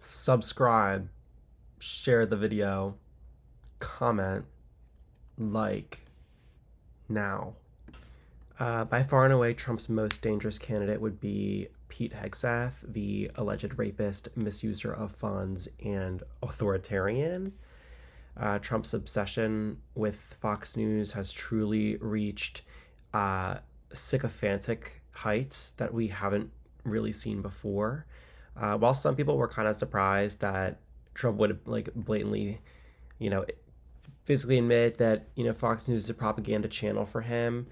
subscribe, share the video, comment, like, now. By far and away, Trump's most dangerous candidate would be Pete Hegseth, the alleged rapist, misuser of funds, and authoritarian. Trump's obsession with Fox News has truly reached sycophantic heights that we haven't really seen before. While some people were kind of surprised that Trump would blatantly, basically admit that Fox News is a propaganda channel for him.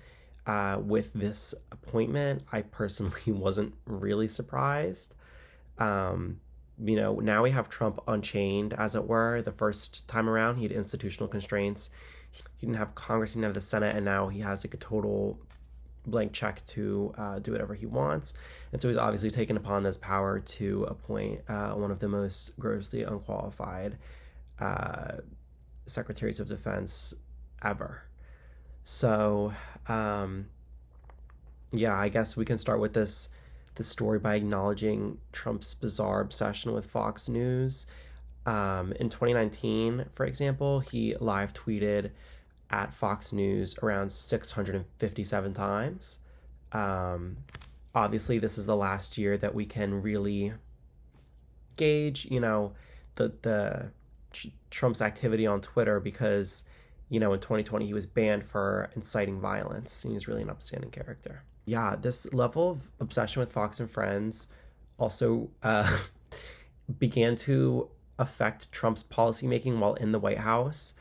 With this appointment, I personally wasn't really surprised. Now we have Trump unchained, as it were. The first time around, he had institutional constraints. He didn't have Congress, he didn't have the Senate, and now he has a total blank check to do whatever he wants. And so he's obviously taken upon this power to appoint one of the most grossly unqualified secretaries of defense ever. So, I guess we can start with this story by acknowledging Trump's bizarre obsession with Fox News. In 2019, for example, he live tweeted at Fox News around 657 times. Obviously, this is the last year that we can really gauge, the Trump's activity on Twitter because, in 2020 he was banned for inciting violence. He was really an upstanding character. Yeah, this level of obsession with Fox and Friends also began to affect Trump's policymaking while in the White House.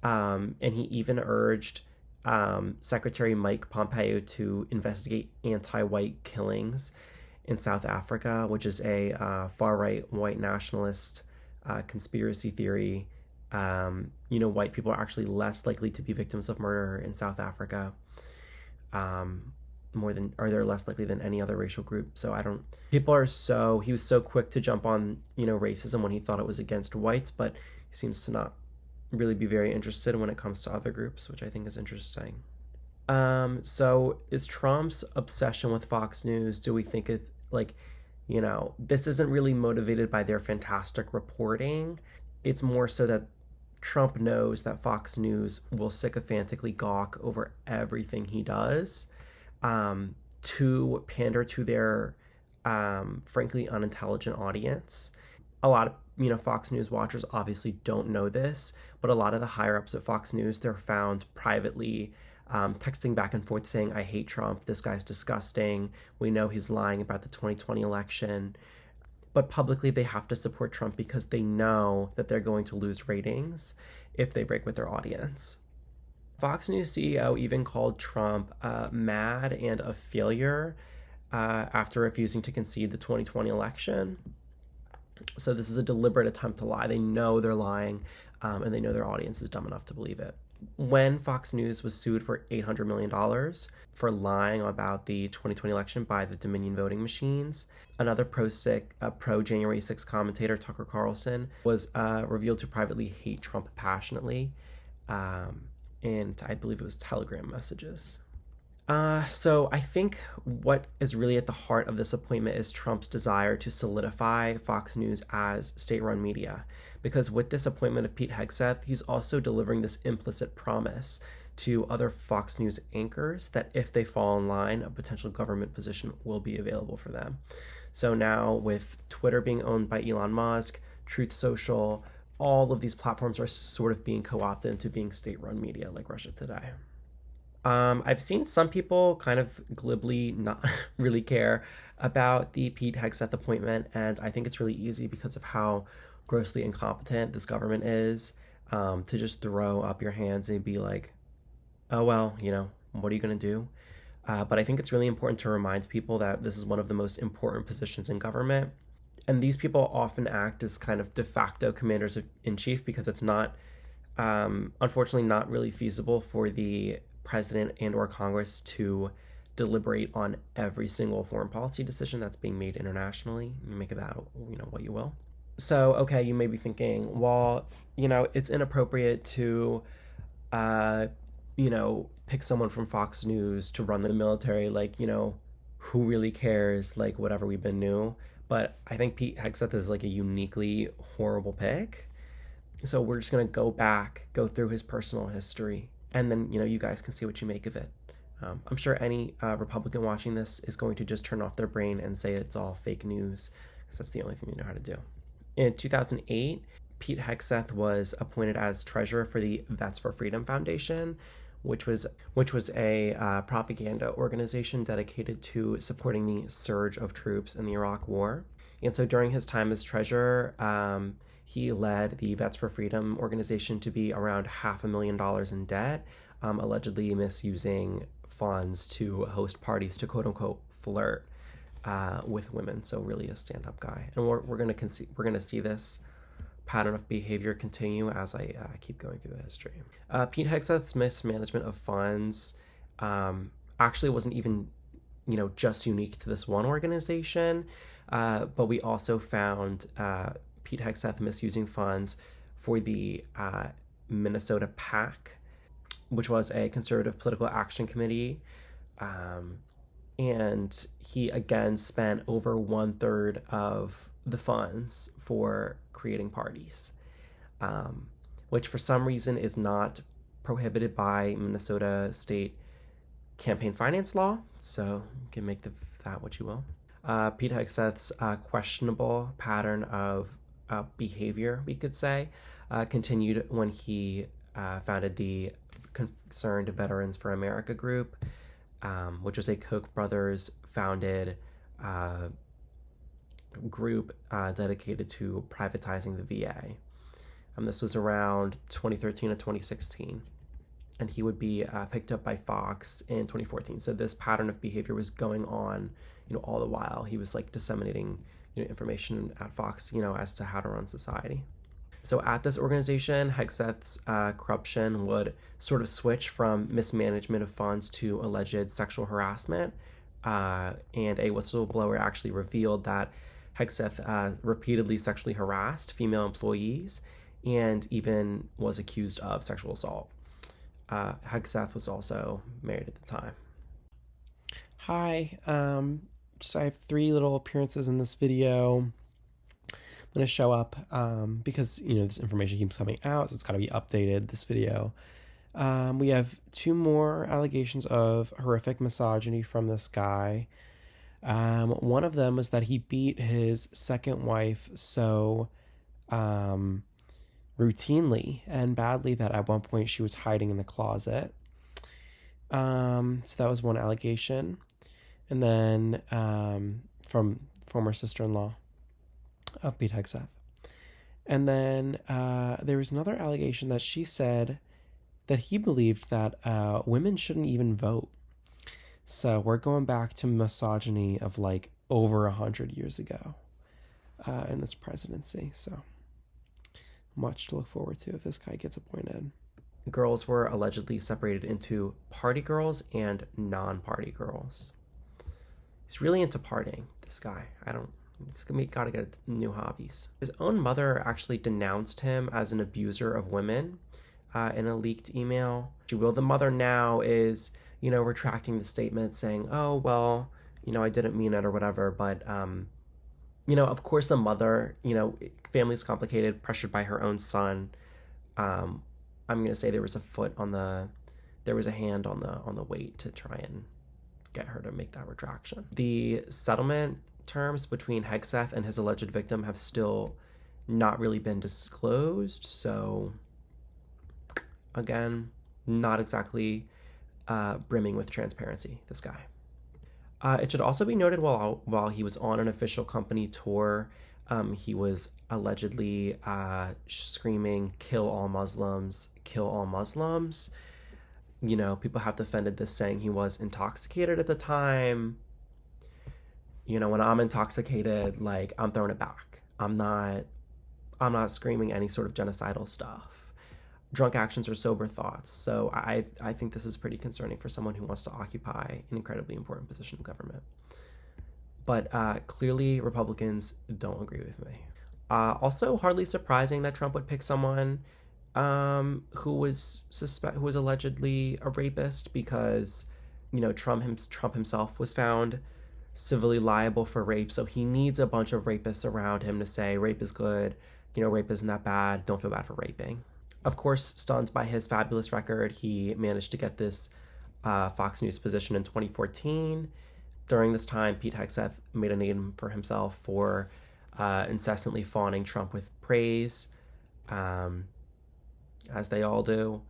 And he even urged Secretary Mike Pompeo to investigate anti-white killings in South Africa, which is a far-right white nationalist conspiracy theory. White people are actually less likely to be victims of murder in South Africa. They're less likely than any other racial group. So he was so quick to jump on, racism when he thought it was against whites, but he seems to not really be very interested when it comes to other groups, which I think is interesting. So is Trump's obsession with Fox News, do we think it's this isn't really motivated by their fantastic reporting? It's more so that Trump knows that Fox News will sycophantically gawk over everything he does to pander to their frankly unintelligent audience. A lot of Fox News watchers obviously don't know this, but a lot of the higher ups at Fox News, they're found privately texting back and forth saying, "I hate Trump, this guy's disgusting, we know he's lying about the 2020 election." But publicly they have to support Trump because they know that they're going to lose ratings if they break with their audience. Fox News CEO even called Trump mad and a failure after refusing to concede the 2020 election. So this is a deliberate attempt to lie. They know they're lying, and they know their audience is dumb enough to believe it. When Fox News was sued for $800 million for lying about the 2020 election by the Dominion voting machines, another pro-January 6 commentator, Tucker Carlson, was revealed to privately hate Trump passionately, and I believe it was Telegram messages. So I think what is really at the heart of this appointment is Trump's desire to solidify Fox News as state-run media. Because with this appointment of Pete Hegseth, he's also delivering this implicit promise to other Fox News anchors that if they fall in line, a potential government position will be available for them. So now with Twitter being owned by Elon Musk, Truth Social, all of these platforms are sort of being co-opted into being state-run media like Russia Today. I've seen some people kind of glibly not really care about the Pete Hegseth appointment, and I think it's really easy because of how grossly incompetent this government is, to just throw up your hands and be like, oh, well, what are you going to do? But I think it's really important to remind people that this is one of the most important positions in government. And these people often act as kind of de facto commanders-in-chief because it's not, unfortunately, not really feasible for the president and or Congress to deliberate on every single foreign policy decision that's being made internationally. You make of that, what you will. So, okay, you may be thinking, well, it's inappropriate to, pick someone from Fox News to run the military. Who really cares? Whatever we've been new. But I think Pete Hegseth is like a uniquely horrible pick. So we're just going to go through his personal history, and then, you guys can see what you make of it. I'm sure any Republican watching this is going to just turn off their brain and say it's all fake news, because that's the only thing they know how to do. In 2008, Pete Hegseth was appointed as treasurer for the Vets for Freedom Foundation, which was a propaganda organization dedicated to supporting the surge of troops in the Iraq War. And so during his time as treasurer, he led the Vets for Freedom organization to be around $500,000 in debt, allegedly misusing funds to host parties to quote unquote flirt with women. So really a stand-up guy. And we're gonna see this pattern of behavior continue as I keep going through the history. Pete Hegseth's mismanagement of funds actually wasn't even, just unique to this one organization, but we also found Pete Hegseth misusing funds for the Minnesota PAC, which was a conservative political action committee. And he again spent over 1/3 of the funds for creating parties, which for some reason is not prohibited by Minnesota state campaign finance law. So you can make that what you will. Pete Hegseth's questionable pattern of behavior, we could say, continued when he founded the Concerned Veterans for America group, which was a Koch brothers founded group dedicated to privatizing the VA. This was around 2013 to 2016, and he would be picked up by Fox in 2014. So this pattern of behavior was going on, all the while. He was like disseminating, information at Fox, as to how to run society. So at this organization, Hegseth's corruption would sort of switch from mismanagement of funds to alleged sexual harassment. And a whistleblower actually revealed that Hegseth repeatedly sexually harassed female employees and even was accused of sexual assault. Hegseth was also married at the time. Hi, I have 3 little appearances in this video. I'm going to show up because, this information keeps coming out, so it's got to be updated, this video. We have 2 more allegations of horrific misogyny from this guy. One of them was that he beat his second wife so routinely and badly that at one point she was hiding in the closet. So that was one allegation. And then from former sister-in-law of Pete Hegseth. And then there was another allegation that she said that he believed that women shouldn't even vote. So we're going back to misogyny of like over 100 years ago in this presidency. So much to look forward to if this guy gets appointed. Girls were allegedly separated into party girls and non-party girls. He's really into partying, this guy. He's gotta get new hobbies. His own mother actually denounced him as an abuser of women in a leaked email. The mother now is, retracting the statement saying, oh, well, I didn't mean it or whatever. But, of course the mother, family's complicated, pressured by her own son. I'm going to say there was a hand on the weight to try and get her to make that retraction. The settlement terms between Hegseth and his alleged victim have still not really been disclosed. So again, not exactly brimming with transparency, this guy. It should also be noted while he was on an official company tour, he was allegedly screaming, "Kill all Muslims, kill all Muslims." People have defended this, saying he was intoxicated at the time. When I'm intoxicated, like, I'm throwing it back. I'm not screaming any sort of genocidal stuff. Drunk actions are sober thoughts. So I think this is pretty concerning for someone who wants to occupy an incredibly important position of government. But clearly Republicans don't agree with me. Also, hardly surprising that Trump would pick someone who was allegedly a rapist, because Trump himself was found civilly liable for rape. So he needs a bunch of rapists around him to say rape is good, rape isn't that bad, don't feel bad for raping. Of course, stunned by his fabulous record, he managed to get this Fox News position in 2014. During this time, Pete Hegseth made a name for himself for incessantly fawning Trump with praise, as they all do.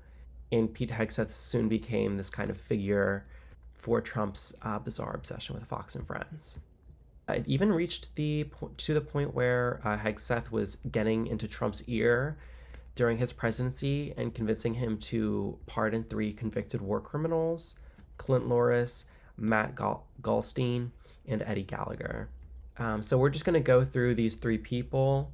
And Pete Hegseth soon became this kind of figure for Trump's bizarre obsession with Fox and Friends. It even reached to the point where Hegseth was getting into Trump's ear during his presidency and convincing him to pardon 3 convicted war criminals, Clint Loris, Matt Goldstein, and Eddie Gallagher. So we're just going to go through these 3 people.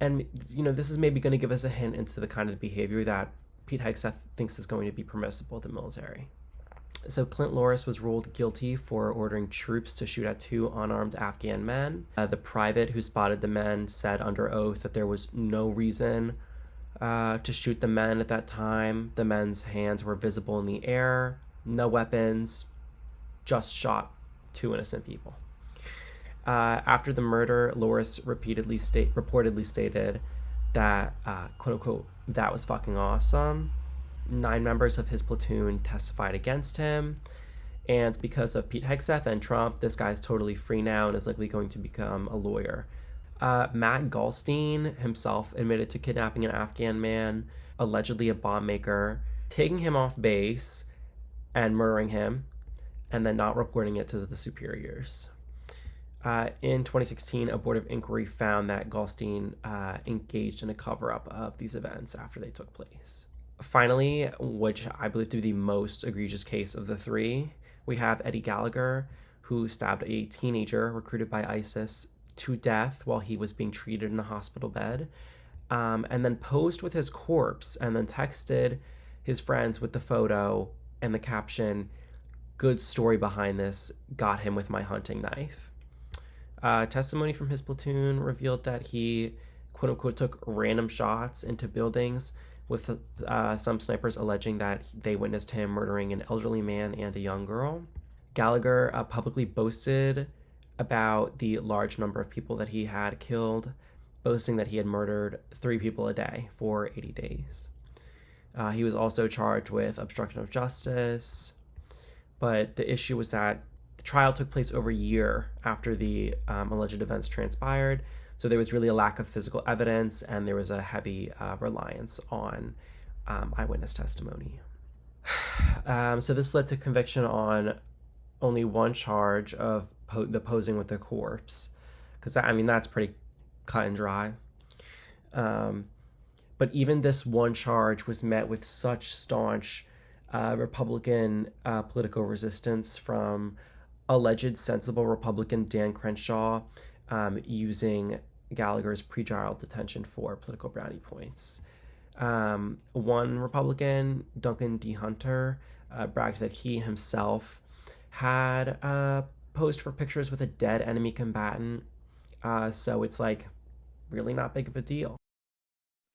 And, this is maybe going to give us a hint into the kind of behavior that Pete Hegseth thinks is going to be permissible at the military. So Clint Loris was ruled guilty for ordering troops to shoot at 2 unarmed Afghan men. The private who spotted the men said under oath that there was no reason to shoot the men at that time. The men's hands were visible in the air, no weapons, just shot 2 innocent people. After the murder, Loris reportedly stated that, quote unquote, that was fucking awesome. 9 members of his platoon testified against him. And because of Pete Hegseth and Trump, this guy's totally free now and is likely going to become a lawyer. Matt Goldstein himself admitted to kidnapping an Afghan man, allegedly a bomb maker, taking him off base and murdering him, and then not reporting it to the superiors. In 2016, a board of inquiry found that Goldstein engaged in a cover-up of these events after they took place. Finally, which I believe to be the most egregious case of the 3, we have Eddie Gallagher, who stabbed a teenager recruited by ISIS to death while he was being treated in a hospital bed, and then posed with his corpse and then texted his friends with the photo and the caption, "Good story behind this, got him with my hunting knife." Testimony from his platoon revealed that he, quote unquote, took random shots into buildings, with some snipers alleging that they witnessed him murdering an elderly man and a young girl. Gallagher publicly boasted about the large number of people that he had killed, boasting that he had murdered 3 people a day for 80 days. He was also charged with obstruction of justice, but the issue was that the trial took place over a year after the alleged events transpired, so there was really a lack of physical evidence, and there was a heavy reliance on eyewitness testimony. So this led to conviction on only 1 charge of the posing with the corpse, because that's pretty cut and dry. But even this 1 charge was met with such staunch Republican political resistance from alleged sensible Republican Dan Crenshaw, using Gallagher's pretrial detention for political brownie points. One Republican, Duncan D. Hunter, bragged that he himself had posed for pictures with a dead enemy combatant, so it's really not big of a deal.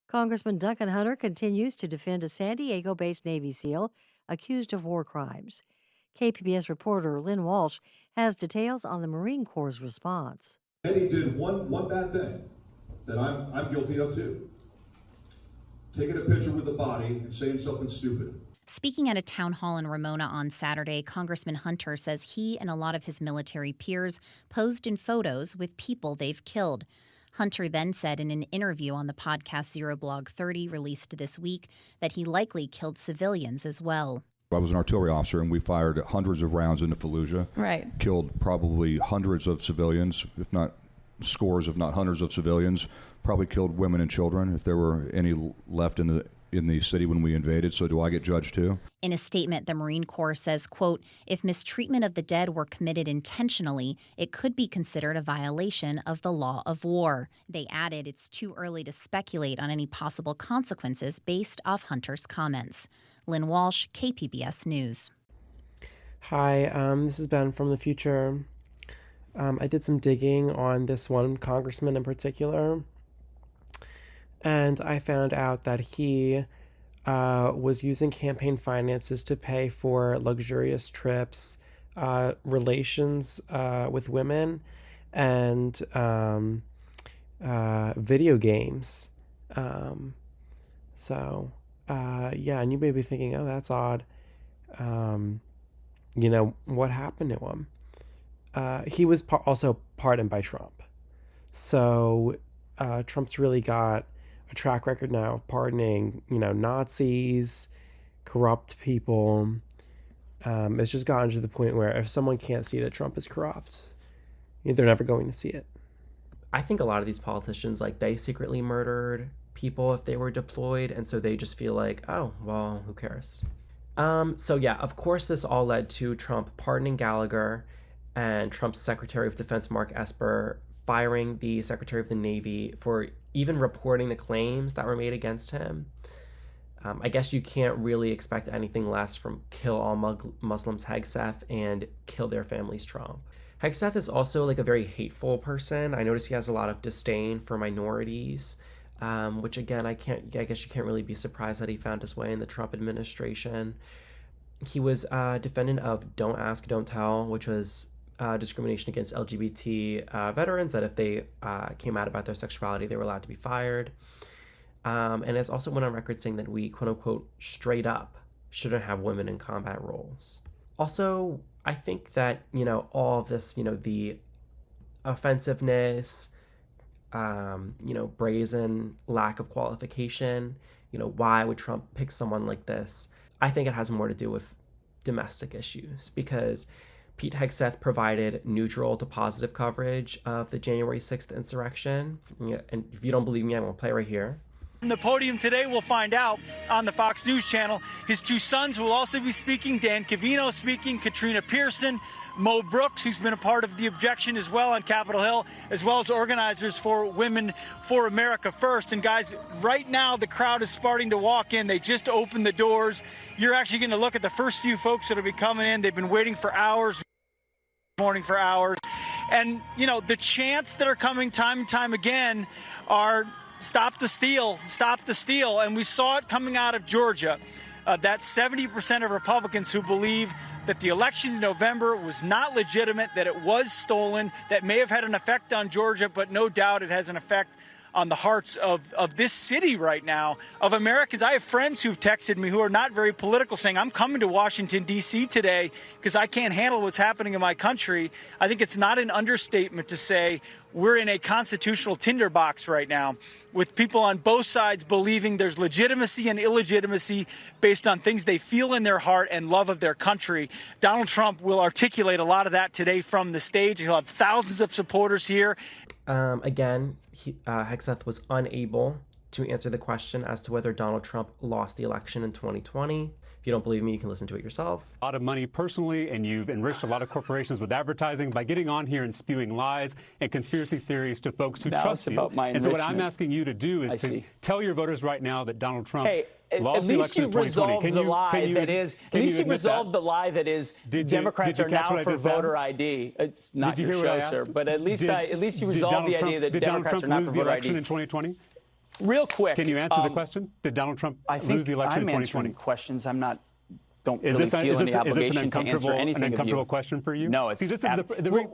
Congressman Duncan Hunter continues to defend a San Diego-based Navy SEAL accused of war crimes. KPBS reporter Lynn Walsh has details on the Marine Corps' response. Eddie did one bad thing that I'm guilty of too. Taking a picture with the body and saying something stupid. Speaking at a town hall in Ramona on Saturday, Congressman Hunter says he and a lot of his military peers posed in photos with people they've killed. Hunter then said in an interview on the podcast Zero Blog 30 released this week that he likely killed civilians as well. I was an artillery officer, and we fired hundreds of rounds into Fallujah. Right. Killed probably hundreds of civilians, if not scores, if not hundreds of civilians. Probably killed women and children, if there were any left in the city when we invaded. So do I get judged too? In a statement, the Marine Corps says, quote, if mistreatment of the dead were committed intentionally, it could be considered a violation of the law of war. They added it's too early to speculate on any possible consequences based off Hunter's comments. Lynn Walsh, KPBS News. Hi, this is Ben from the future. I did some digging on this one congressman in particular, and I found out that he was using campaign finances to pay for luxurious trips relations with women and video games. Yeah, and you may be thinking, oh, that's odd. What happened to him? He was also pardoned by Trump. So Trump's really got a track record now of pardoning, Nazis, corrupt people. It's just gotten to the point where if someone can't see that Trump is corrupt, they're never going to see it. I think a lot of these politicians, like, they secretly murdered people if they were deployed, and so they just feel like, oh, well, who cares? So yeah, of course, this all led to Trump pardoning Gallagher and Trump's Secretary of Defense, Mark Esper, firing the Secretary of the Navy for even reporting the claims that were made against him. I guess you can't really expect anything less from kill all Muslims Hegseth and kill their families Trump. Hegseth is also like a very hateful person. I notice he has a lot of disdain for minorities, which again, I guess you can't really be surprised that he found his way in the Trump administration. He was a defendant of Don't Ask, Don't Tell, which was discrimination against LGBT veterans, that if they came out about their sexuality, they were allowed to be fired. And has also went on record saying that we, quote unquote, straight up shouldn't have women in combat roles. Also, I think that, all of this, the offensiveness, brazen lack of qualification, why would Trump pick someone like this? I think it has more to do with domestic issues, because Pete Hegseth provided neutral to positive coverage of the January 6th insurrection. And if you don't believe me, I'm going to play right here. From the podium today, we'll find out on the Fox News channel. His two sons will also be speaking. Dan Cavino speaking, Katrina Pearson, Mo Brooks, who's been a part of the objection as well on Capitol Hill, as well as organizers for Women for America First. And guys, right now the crowd is starting to walk in. They just opened the doors. You're actually going to look at the first few folks that will be coming in. They've been waiting for hours, morning for hours. And, the chants that are coming time and time again are stop the steal, stop the steal. And we saw it coming out of Georgia, that 70% of Republicans who believe that the election in November was not legitimate, that it was stolen, that may have had an effect on Georgia, but no doubt it has an effect on the hearts of this city right now, of Americans. I have friends who've texted me who are not very political saying, I'm coming to Washington, D.C. today because I can't handle what's happening in my country. I think it's not an understatement to say we're in a constitutional tinderbox right now, with people on both sides believing there's legitimacy and illegitimacy based on things they feel in their heart and love of their country. Donald Trump will articulate a lot of that today from the stage. He'll have thousands of supporters here. Again, Hegseth was unable to answer the question as to whether Donald Trump lost the election in 2020. If you don't believe me, you can listen to it yourself. A lot of money personally, and you've enriched a lot of corporations with advertising by getting on here and spewing lies and conspiracy theories to folks who trust you. And so what I'm asking you to do is to tell your voters right now that Donald Trump lost the election in 2020. At least you've resolved the lie that is Democrats are now for voter ID. It's not your show, sir, but at least you resolved the idea that Democrats are not for voter ID. In 2020? Real quick. Can you answer the question? Did Donald Trump lose the election in 2020? I'm answering questions. Don't really feel any obligation to answer anything an uncomfortable of you. question for you? No, it's See, this is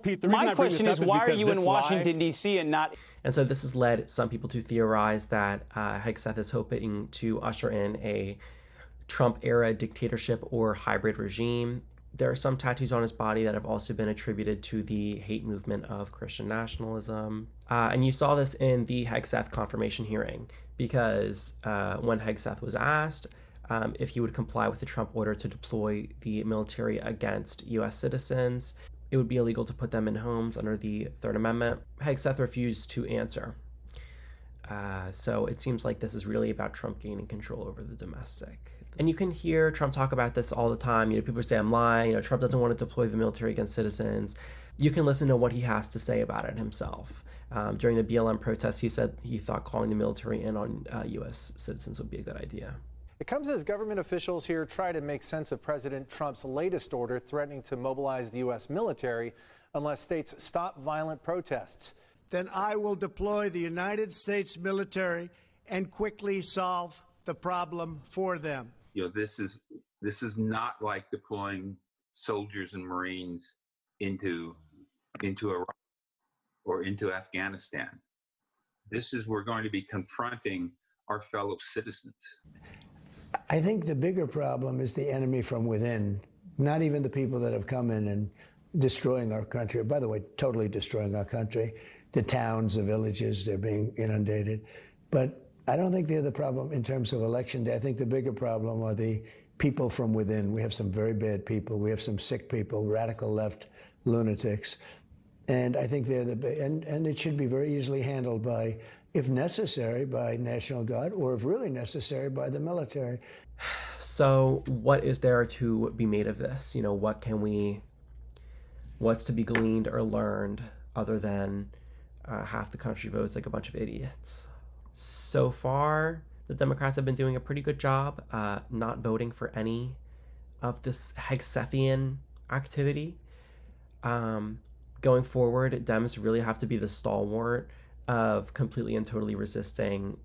Pete, the reason my question is why are you in Washington, D.C. and not... And so this has led some people to theorize that Hegseth is hoping to usher in a Trump-era dictatorship or hybrid regime. There are some tattoos on his body that have also been attributed to the hate movement of Christian nationalism. And you saw this in the Hegseth confirmation hearing, because when Hegseth was asked if he would comply with the Trump order to deploy the military against U.S. citizens, it would be illegal to put them in homes under the Third Amendment. Hegseth refused to answer. So it seems like this is really about Trump gaining control over the domestic. And you can hear Trump talk about this all the time. People say, I'm lying. Trump doesn't want to deploy the military against citizens. You can listen to what he has to say about it himself. During the BLM protests, he said he thought calling the military in on U.S. citizens would be a good idea. It comes as government officials here try to make sense of President Trump's latest order threatening to mobilize the U.S. military unless states stop violent protests. Then I will deploy the United States military and quickly solve the problem for them. This is not like deploying soldiers and Marines into Iraq or into Afghanistan. We're going to be confronting our fellow citizens. I think the bigger problem is the enemy from within, not even the people that have come in and destroying our country. By the way, totally destroying our country. The towns, the villages, they're being inundated. But I don't think they're the problem in terms of election day. I think the bigger problem are the people from within. We have some very bad people. We have some sick people, radical left lunatics. And I think they're and it should be very easily handled by, if necessary, by National Guard, or if really necessary, by the military. So what is there to be made of this? You know, what's to be gleaned or learned other than half the country votes like a bunch of idiots? So far, the Democrats have been doing a pretty good job not voting for any of this Hegsethian activity. Going forward, Dems really have to be the stalwart of completely and totally resisting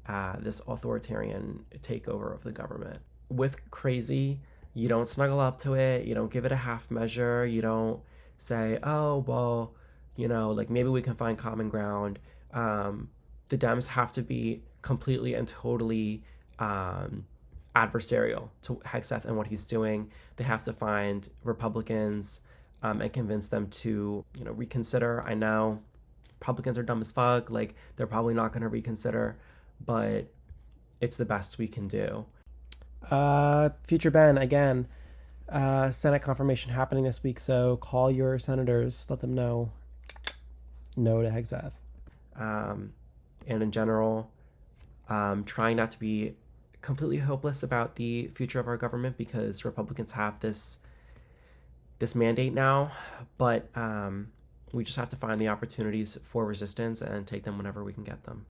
this authoritarian takeover of the government. With crazy, you don't snuggle up to it, you don't give it a half measure, you don't say, oh, well, you know, like maybe we can find common ground. The Dems have to be completely and totally adversarial to Hegseth and what he's doing. They have to find Republicans and convince them to, you know, reconsider. I know Republicans are dumb as fuck. Like, they're probably not going to reconsider, but it's the best we can do. Future Ben, again, Senate confirmation happening this week, so call your senators, let them know no to Hegseth. And in general, trying not to be completely hopeless about the future of our government, because Republicans have this mandate now, but we just have to find the opportunities for resistance and take them whenever we can get them.